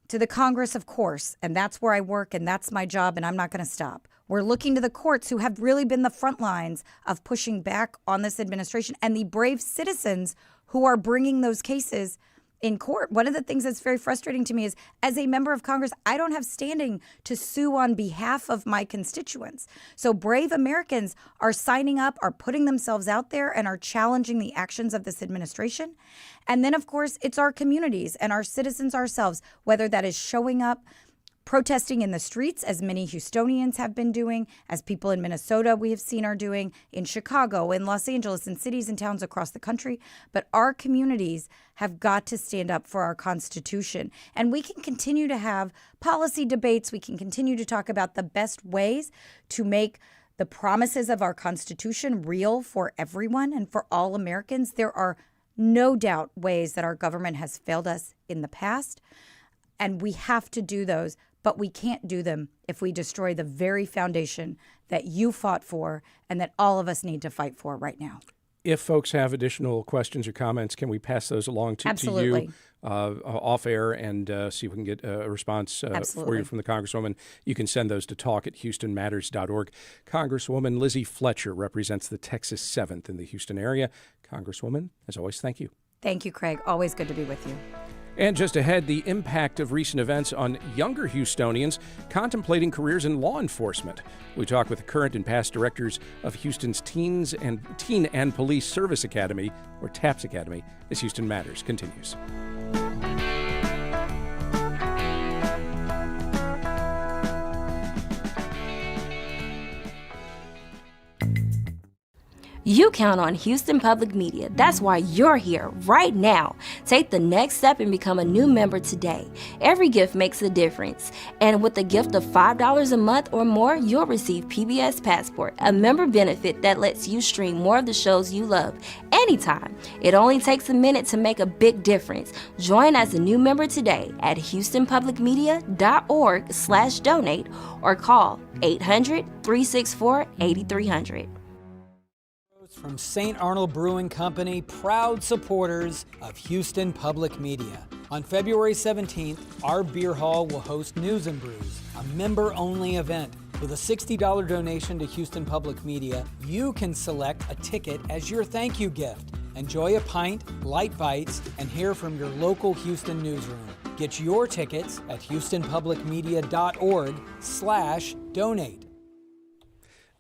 to the Congress, of course, and that's where I work and that's my job, and I'm not going to stop. We're looking to the courts, who have really been the front lines of pushing back on this administration, and the brave citizens who are bringing those cases in court. One of the things that's very frustrating to me is, as a member of Congress, I don't have standing to sue on behalf of my constituents. So brave Americans are signing up, are putting themselves out there, and are challenging the actions of this administration. And then, of course, it's our communities and our citizens ourselves, whether that is showing up, protesting in the streets, as many Houstonians have been doing, as people in Minnesota we have seen are doing, in Chicago, in Los Angeles, in cities and towns across the country. But our communities have got to stand up for our Constitution. And we can continue to have policy debates. We can continue to talk about the best ways to make the promises of our Constitution real for everyone and for all Americans. There are no doubt ways that our government has failed us in the past, and we have to do those. But we can't do them if we destroy the very foundation that you fought for and that all of us need to fight for right now. If folks have additional questions or comments, can we pass those along to you off air and see if we can get a response for you from the Congresswoman? You can send those to talk@houstonmatters.org. Congresswoman Lizzie Fletcher represents the Texas 7th in the Houston area. Congresswoman, as always, thank you. Thank you, Craig. Always good to be with you. And just ahead, the impact of recent events on younger Houstonians contemplating careers in law enforcement. We talk with the current and past directors of Houston's Teen and Police Service Academy, or TAPS Academy, as Houston Matters continues. You count on Houston Public Media. That's why you're here right now. Take the next step and become a new member today. Every gift makes a difference. And with a gift of $5 a month or more, you'll receive PBS Passport, a member benefit that lets you stream more of the shows you love anytime. It only takes a minute to make a big difference. Join as a new member today at houstonpublicmedia.org/donate or call 800-364-8300. From St. Arnold Brewing Company, proud supporters of Houston Public Media. On February 17th, our beer hall will host News and Brews, a member-only event. With a $60 donation to Houston Public Media, you can select a ticket as your thank you gift. Enjoy a pint, light bites, and hear from your local Houston newsroom. Get your tickets at houstonpublicmedia.org/donate.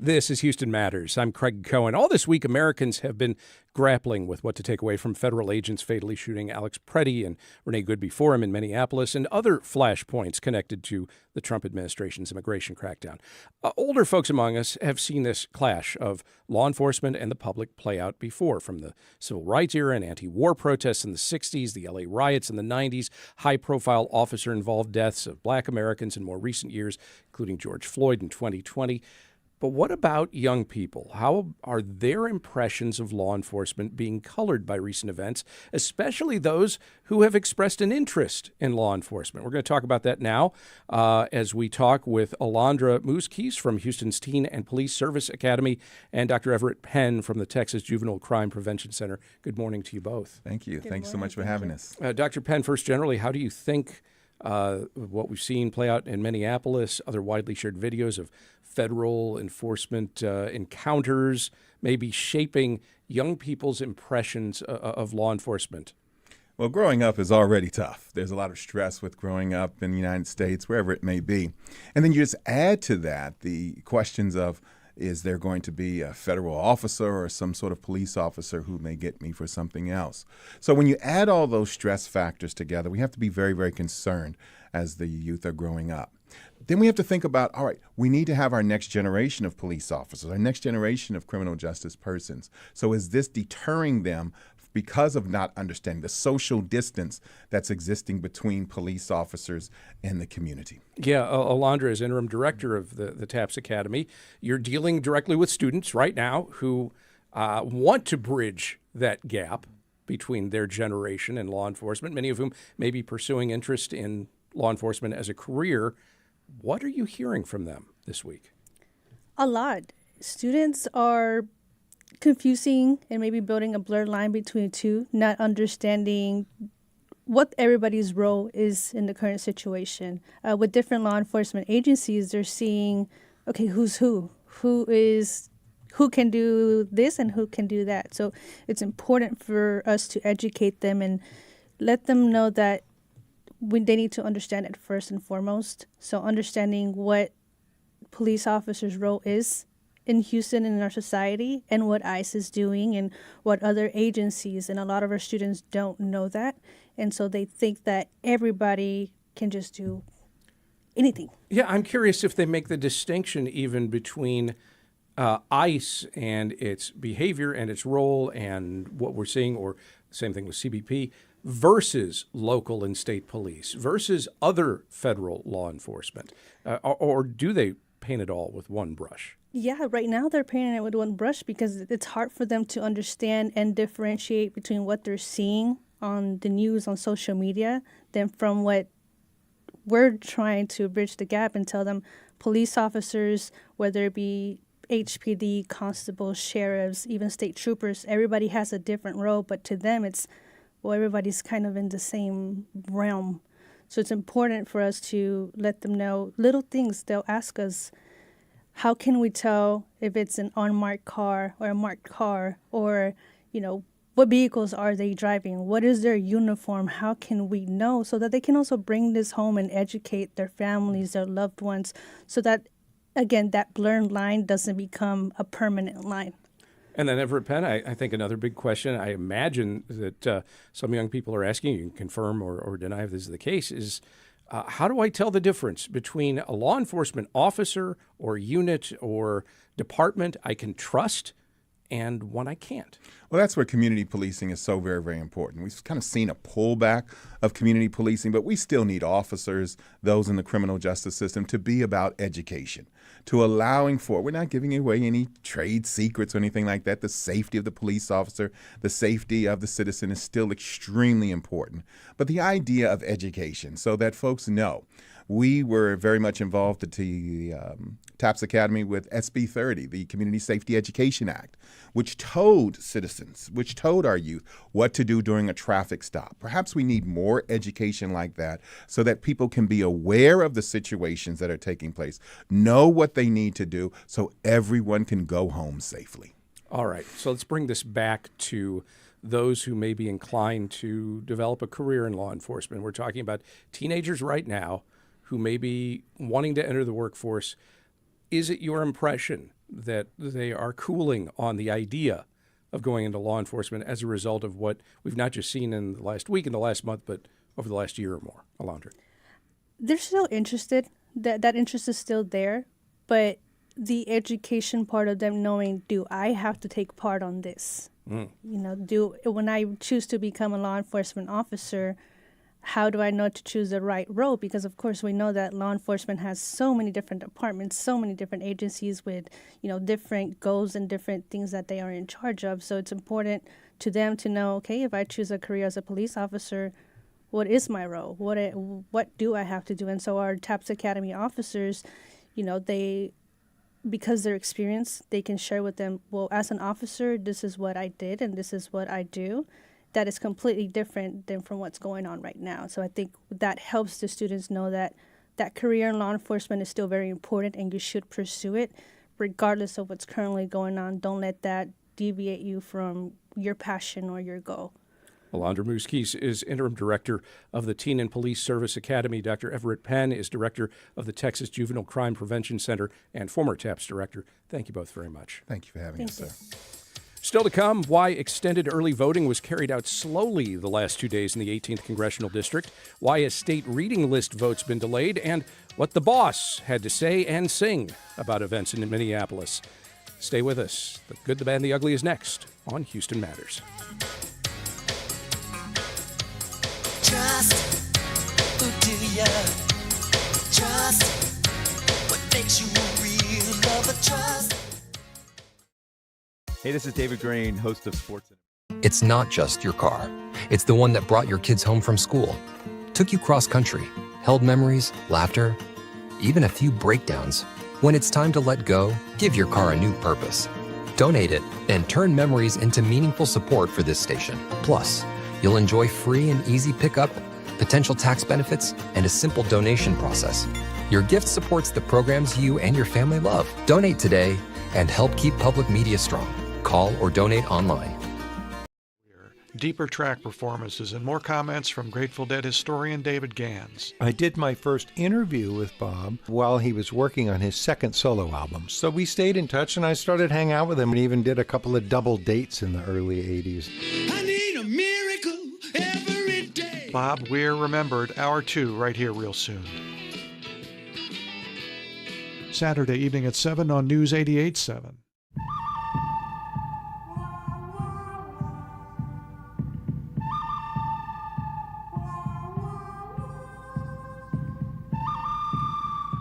This is Houston Matters. I'm Craig Cohen. All this week, Americans have been grappling with what to take away from federal agents fatally shooting Alex Preddy and Renee Good before him in Minneapolis and other flashpoints connected to the Trump administration's immigration crackdown. Older folks among us have seen this clash of law enforcement and the public play out before, from the civil rights era and anti-war protests in the 60s, the LA riots in the 90s, high-profile officer-involved deaths of black Americans in more recent years, including George Floyd in 2020. But what about young people? How are their impressions of law enforcement being colored by recent events, especially those who have expressed an interest in law enforcement? We're going to talk about that now as we talk with Alondra Musquiz from Houston's Teen and Police Service Academy and Dr. Everette Penn from the Texas Juvenile Crime Prevention Center. Good morning to you both. Thank you. Thanks so much for having us. Dr. Penn, first, generally, how do you think what we've seen play out in Minneapolis, other widely shared videos of federal enforcement encounters, maybe shaping young people's impressions of law enforcement? Well, growing up is already tough. There's a lot of stress with growing up in the United States, wherever it may be. And then you just add to that the questions of, is there going to be a federal officer or some sort of police officer who may get me for something else? So when you add all those stress factors together, we have to be very, very concerned as the youth are growing up. Then we have to think about, all right, we need to have our next generation of police officers, our next generation of criminal justice persons. So is this deterring them because of not understanding the social distance that's existing between police officers and the community? Yeah, Alondra is interim director of the TAPS Academy. You're dealing directly with students right now who want to bridge that gap between their generation and law enforcement, many of whom may be pursuing interest in law enforcement as a career. What are you hearing from them this week? A lot. Students are confusing and maybe building a blurred line between the two, not understanding what everybody's role is in the current situation. With different law enforcement agencies, they're seeing, okay, who's who can do this and who can do that. So it's important for us to educate them and let them know that they need to understand it first and foremost. So understanding what police officers' role is in Houston and in our society and what ICE is doing and what other agencies, and a lot of our students don't know that. And so they think that everybody can just do anything. Yeah, I'm curious if they make the distinction even between ICE and its behavior and its role and what we're seeing, or same thing with CBP, versus local and state police, versus other federal law enforcement? Or do they paint it all with one brush? Yeah, right now they're painting it with one brush because it's hard for them to understand and differentiate between what they're seeing on the news, on social media, than from what we're trying to bridge the gap and tell them police officers, whether it be HPD, constables, sheriffs, even state troopers, everybody has a different role, but to them it's, well, everybody's kind of in the same realm. So it's important for us to let them know little things. They'll ask us, how can we tell if it's an unmarked car or a marked car, or, what vehicles are they driving? What is their uniform? How can we know? So that they can also bring this home and educate their families, their loved ones, so that, again, that blurred line doesn't become a permanent line. And then, Everette Penn, I think another big question I imagine that some young people are asking, you can confirm or deny if this is the case, is how do I tell the difference between a law enforcement officer or unit or department I can trust and one I can't. Well, that's where community policing is so very, very important. We've kind of seen a pullback of community policing, but we still need officers, those in the criminal justice system, to be about education, to allowing for, we're not giving away any trade secrets or anything like that. The safety of the police officer, the safety of the citizen is still extremely important. But the idea of education so that folks know. We were very much involved at the TAPS Academy with SB 30, the Community Safety Education Act, which told citizens, which told our youth what to do during a traffic stop. Perhaps we need more education like that so that people can be aware of the situations that are taking place, know what they need to do so everyone can go home safely. All right, so let's bring this back to those who may be inclined to develop a career in law enforcement. We're talking about teenagers right now who may be wanting to enter the workforce. Is it your impression that they are cooling on the idea of going into law enforcement as a result of what we've not just seen in the last week, in the last month, but over the last year or more? Alondra. They're still interested. That interest is still there, but the education part of them knowing, do I have to take part on this? You know, when I choose to become a law enforcement officer, how do I know to choose the right role? Because, of course, we know that law enforcement has so many different departments, so many different agencies with, different goals and different things that they are in charge of. So it's important to them to know, okay, if I choose a career as a police officer, what is my role? What do I have to do? And so our TAPS Academy officers, because they're experienced, they can share with them, well, as an officer, this is what I did and this is what I do. That is completely different than from what's going on right now. So I think that helps the students know that that career in law enforcement is still very important and you should pursue it regardless of what's currently going on. Don't let that deviate you from your passion or your goal. Alondra Musquiz is interim director of the Teen and Police Service Academy. Dr. Everette Penn is director of the Texas Juvenile Crime Prevention Center and former TAPS director. Thank you both very much. Thank you for having us, sir. Still to come, why extended early voting was carried out slowly the last 2 days in the 18th Congressional District, why a state reading list vote's been delayed, and what the boss had to say and sing about events in Minneapolis. Stay with us. The Good, the Bad, and the Ugly is next on Houston Matters. Trust, who do ya? Trust, what makes you a real lover? Trust. Hey, this is David Green, host of Sports. It's not just your car. It's the one that brought your kids home from school, took you cross-country, held memories, laughter, even a few breakdowns. When it's time to let go, give your car a new purpose. Donate it and turn memories into meaningful support for this station. Plus, you'll enjoy free and easy pickup, potential tax benefits, and a simple donation process. Your gift supports the programs you and your family love. Donate today and help keep public media strong. Call or donate online. Deeper track performances and more comments from Grateful Dead historian David Gans. I did my first interview with Bob while he was working on his second solo album. So we stayed in touch and I started hanging out with him and even did a couple of double dates in the early 80s. I need a miracle every day. Bob Weir Remembered, Hour 2, right here real soon. Saturday evening at 7 on News 88.7.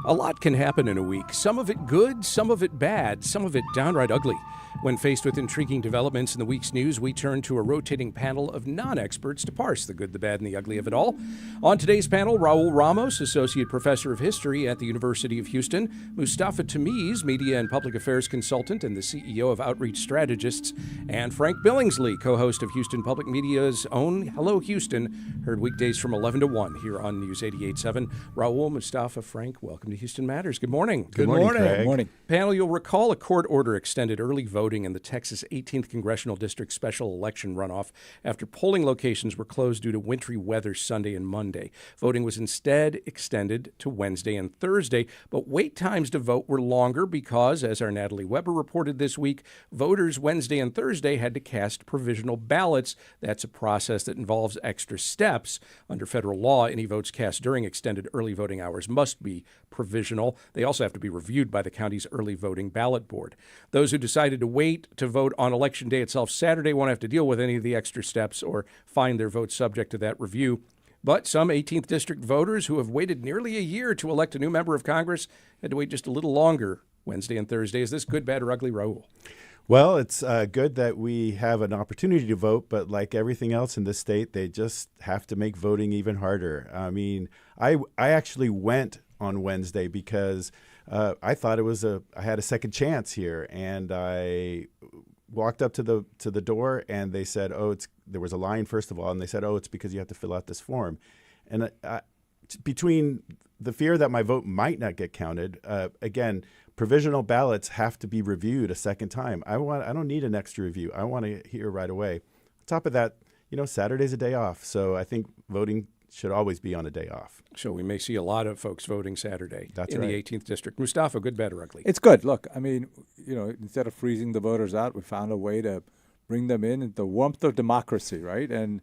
A lot can happen in a week, some of it good, some of it bad, some of it downright ugly. When faced with intriguing developments in the week's news, we turn to a rotating panel of non-experts to parse the good, the bad, and the ugly of it all. On today's panel, Raul Ramos, Associate Professor of History at the University of Houston, Mustafa Tameez, Media and Public Affairs Consultant and the CEO of Outreach Strategists, and Frank Billingsley, co-host of Houston Public Media's own Hello Houston, heard weekdays from 11 to 1 here on News 88.7. Raul, Mustafa, Frank, welcome to Houston Matters. Good morning. Good morning, Craig. Good morning. Panel, you'll recall a court order extended early voting in the Texas 18th Congressional District special election runoff after polling locations were closed due to wintry weather Sunday and Monday. Voting was instead extended to Wednesday and Thursday, but wait times to vote were longer because, as our Natalie Weber reported this week, voters Wednesday and Thursday had to cast provisional ballots. That's a process that involves extra steps. Under federal law, any votes cast during extended early voting hours must be provisional. They also have to be reviewed by the county's early voting ballot board. Those who decided to wait to vote on Election Day itself Saturday won't have to deal with any of the extra steps or find their votes subject to that review. But some 18th District voters who have waited nearly a year to elect a new member of Congress had to wait just a little longer Wednesday and Thursday. Is this good, bad, or ugly, Raul? Well, it's good that we have an opportunity to vote, but like everything else in this state, they just have to make voting even harder. I mean, I actually went on Wednesday because I thought I had a second chance here, and I walked up to the door, and they said, there was a line first of all, and they said, it's because you have to fill out this form, and between the fear that my vote might not get counted, again, provisional ballots have to be reviewed a second time. I don't need an extra review. I want to hear right away. On top of that, Saturday's a day off, so I think voting should always be on a day off. So we may see a lot of folks voting Saturday That's in right. the 18th District. Mustafa, good, bad, or ugly? It's good. Look, I mean, instead of freezing the voters out, we found a way to bring them in the warmth of democracy, right? And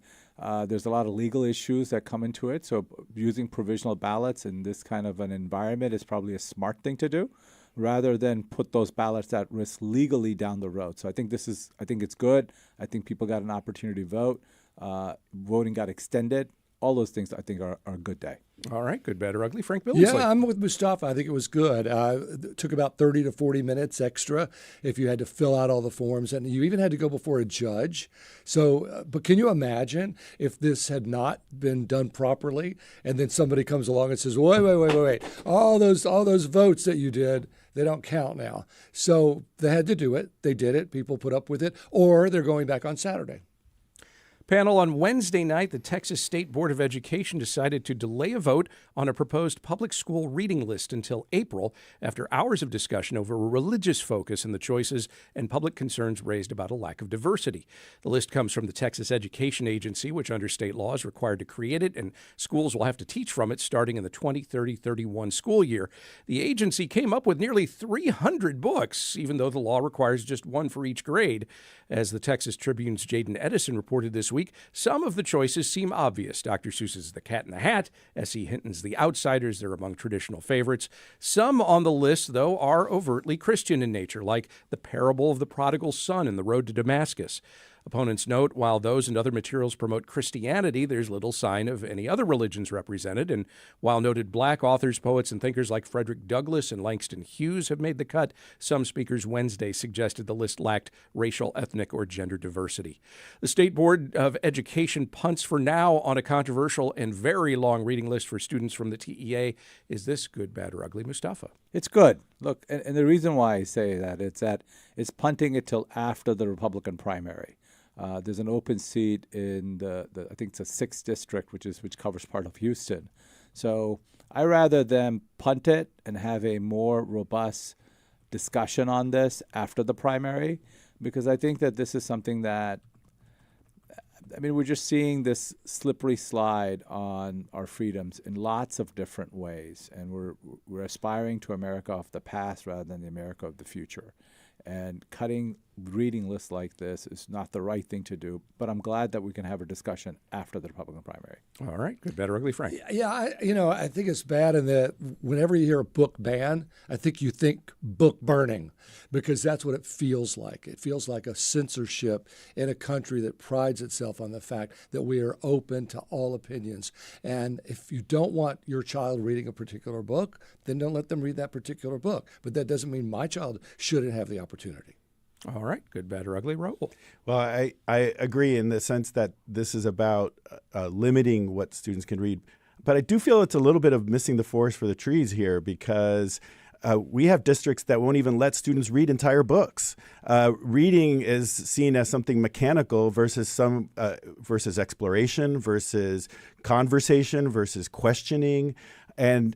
there's a lot of legal issues that come into it. So using provisional ballots in this kind of an environment is probably a smart thing to do, rather than put those ballots at risk legally down the road. So I think it's good. I think people got an opportunity to vote. Voting got extended. All those things I think are a good day. All right, good, bad, or ugly. Frank Billingsley. Yeah, I'm with Mustafa. I think it was good. It took about 30 to 40 minutes extra if you had to fill out all the forms, and you even had to go before a judge. So, but can you imagine if this had not been done properly, and then somebody comes along and says, wait, all those votes that you did, they don't count now. So they had to do it. They did it. People put up with it, or they're going back on Saturday. Panel, on Wednesday night, the Texas State Board of Education decided to delay a vote on a proposed public school reading list until April after hours of discussion over a religious focus in the choices and public concerns raised about a lack of diversity. The list comes from the Texas Education Agency, which under state law is required to create it, and schools will have to teach from it starting in the 2030-31 school year. The agency came up with nearly 300 books, even though the law requires just one for each grade. As the Texas Tribune's Jaden Edison reported this week, some of the choices seem obvious. Dr. Seuss's The Cat in the Hat, S.E. Hinton's The Outsiders, they're among traditional favorites. Some on the list, though, are overtly Christian in nature, like The Parable of the Prodigal Son and The Road to Damascus. Opponents note, while those and other materials promote Christianity, there's little sign of any other religions represented. And while noted black authors, poets, and thinkers like Frederick Douglass and Langston Hughes have made the cut, some speakers Wednesday suggested the list lacked racial, ethnic, or gender diversity. The State Board of Education punts for now on a controversial and very long reading list for students from the TEA. Is this good, bad, or ugly, Mustafa? It's good. Look, and the reason why I say that it's punting it till after the Republican primary. There's an open seat in the I think it's the 6th district, which covers part of Houston. So I rather them punt it and have a more robust discussion on this after the primary, because I think that this is something that, we're just seeing this slippery slide on our freedoms in lots of different ways, and we're aspiring to America of the past rather than the America of the future. And cutting reading lists like this is not the right thing to do, but I'm glad that we can have a discussion after the Republican primary. All right, good, bad, or ugly, Frank? Yeah, I think it's bad in that whenever you hear a book ban, I think you think book burning, because that's what it feels like. It feels like a censorship in a country that prides itself on the fact that we are open to all opinions. And if you don't want your child reading a particular book, then don't let them read that particular book. But that doesn't mean my child shouldn't have the opportunity. All right, good, bad, or ugly, Raul? Well, I agree in the sense that this is about limiting what students can read. But I do feel it's a little bit of missing the forest for the trees here, because we have districts that won't even let students read entire books. Reading is seen as something mechanical versus versus exploration, versus conversation, versus questioning, and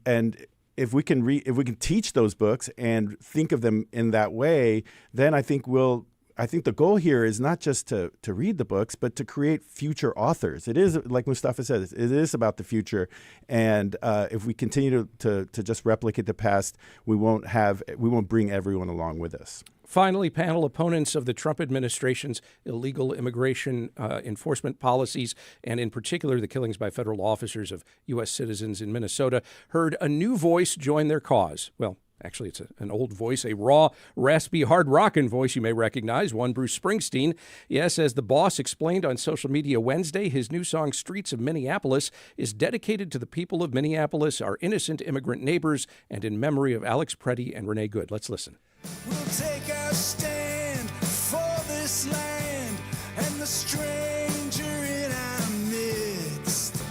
if we can teach those books and think of them in that way, then I think the goal here is not just to read the books, but to create future authors. It is, like Mustafa says, it is about the future. And if we continue to just replicate the past, we won't bring everyone along with us. Finally, panel, opponents of the Trump administration's illegal immigration enforcement policies, and in particular the killings by federal officers of U.S. citizens in Minnesota, heard a new voice join their cause. Well, Actually, it's an old voice, a raw, raspy, hard rockin' voice you may recognize, one Bruce Springsteen. Yes, as the boss explained on social media Wednesday, his new song, Streets of Minneapolis, is dedicated to the people of Minneapolis, our innocent immigrant neighbors, and in memory of Alex Preddy and Renee Good. Let's listen. We'll take our stand for this land and the stranger in our midst.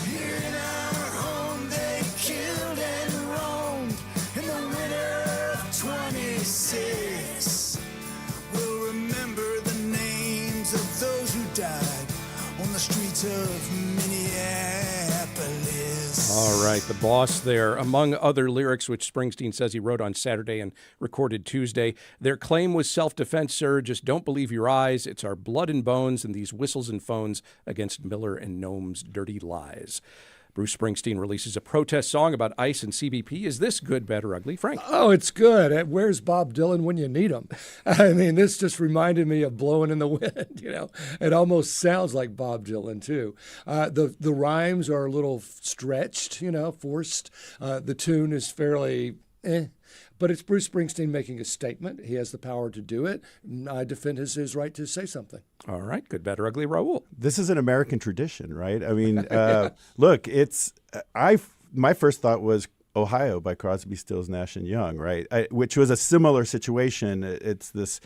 Here in our home they killed and wronged in the winter of 26. We'll remember the names of those who died on the streets of Minneapolis. All right, the boss there. Among other lyrics, which Springsteen says he wrote on Saturday and recorded Tuesday, their claim was self-defense, sir. Just don't believe your eyes. It's our blood and bones and these whistles and phones against Miller and Nome's dirty lies. Bruce Springsteen releases a protest song about ICE and CBP. Is this good, bad, or ugly? Frank? Oh, it's good. Where's Bob Dylan when you need him? I mean, this just reminded me of Blowing in the Wind, you know. It almost sounds like Bob Dylan, too. The rhymes are a little stretched, you know, forced. The tune is fairly but it's Bruce Springsteen making a statement. He has the power to do it. I defend his right to say something. All right. Good, bad, or ugly, Raul? This is an American tradition, right? I mean, look, my first thought was Ohio by Crosby, Stills, Nash & Young, right? Which was a similar situation. It's this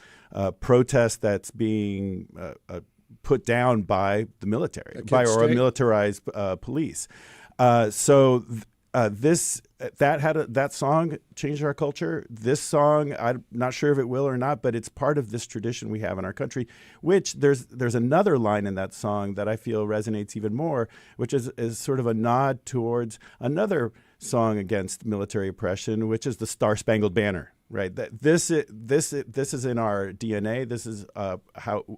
protest that's being put down by the military, or a militarized police. That song changed our culture. This song, I'm not sure if it will or not, but it's part of this tradition we have in our country, which there's another line in that song that I feel resonates even more, which is sort of a nod towards another song against military oppression, which is the Star-Spangled Banner. Right. This is in our DNA. This is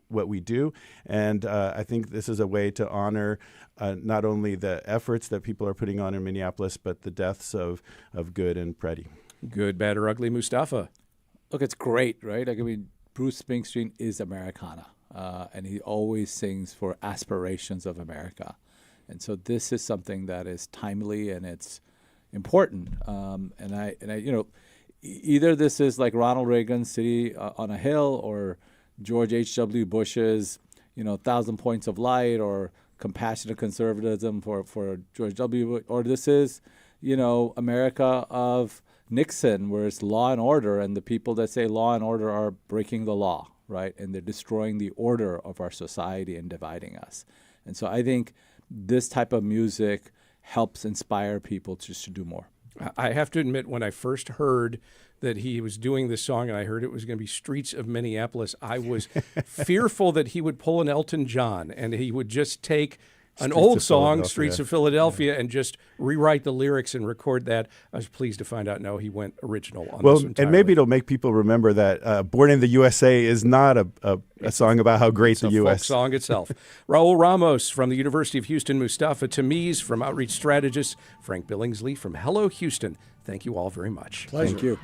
what we do, and I think this is a way to honor not only the efforts that people are putting on in Minneapolis, but the deaths of Good and Preddy. Good, bad, or ugly, Mustafa? Look, it's great, right? I mean, Bruce Springsteen is Americana, and he always sings for aspirations of America, and so this is something that is timely and it's important. And I either this is like Ronald Reagan's City on a Hill, or George H.W. Bush's, 1,000 Points of Light, or Compassionate Conservatism for George W. Bush, or this is, America of Nixon, where it's law and order, and the people that say law and order are breaking the law, right? And they're destroying the order of our society and dividing us. And so I think this type of music helps inspire people just to do more. I have to admit, when I first heard that he was doing this song and I heard it was going to be Streets of Minneapolis, I was fearful that he would pull an Elton John and he would just take an old song, Streets of Philadelphia, and just rewrite the lyrics and record that. I was pleased to find out, no, he went original on this entirely. And maybe it'll make people remember that Born in the USA is not a song about how great the U.S. It's a folk song itself. Raul Ramos from the University of Houston, Mustafa Tameez from Outreach Strategist, Frank Billingsley from Hello Houston. Thank you all very much. Pleasure. Thank you.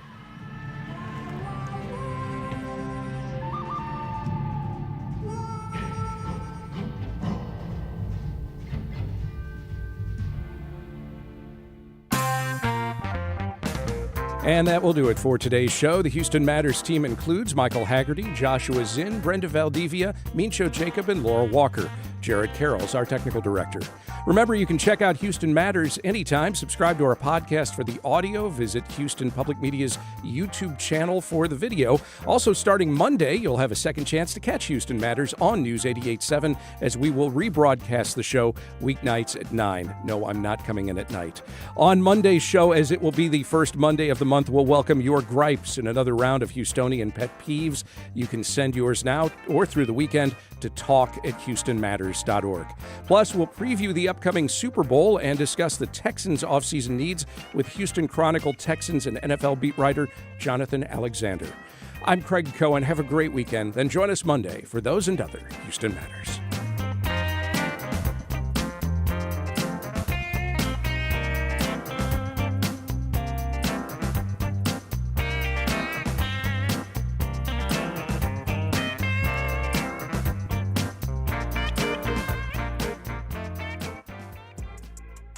And that will do it for today's show. The Houston Matters team includes Michael Haggerty, Joshua Zinn, Brenda Valdivia, Mincho Jacob, and Laura Walker. Jared Carroll's our technical director. Remember, you can check out Houston Matters anytime. Subscribe to our podcast for the audio. Visit Houston Public Media's YouTube channel for the video. Also, starting Monday, you'll have a second chance to catch Houston Matters on News 88.7 as we will rebroadcast the show weeknights at 9. No, I'm not coming in at night. On Monday's show, as it will be the first Monday of the month, we'll welcome your gripes in another round of Houstonian pet peeves. You can send yours now or through the weekend to talk@HoustonMatters.org. Plus, we'll preview the upcoming Super Bowl and discuss the Texans' offseason needs with Houston Chronicle Texans and NFL beat writer Jonathan Alexander. I'm Craig Cohen. Have a great weekend. Then join us Monday for those and other Houston Matters.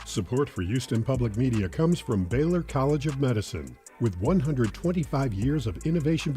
Support for Houston Public Media comes from Baylor College of Medicine. With 125 years of innovation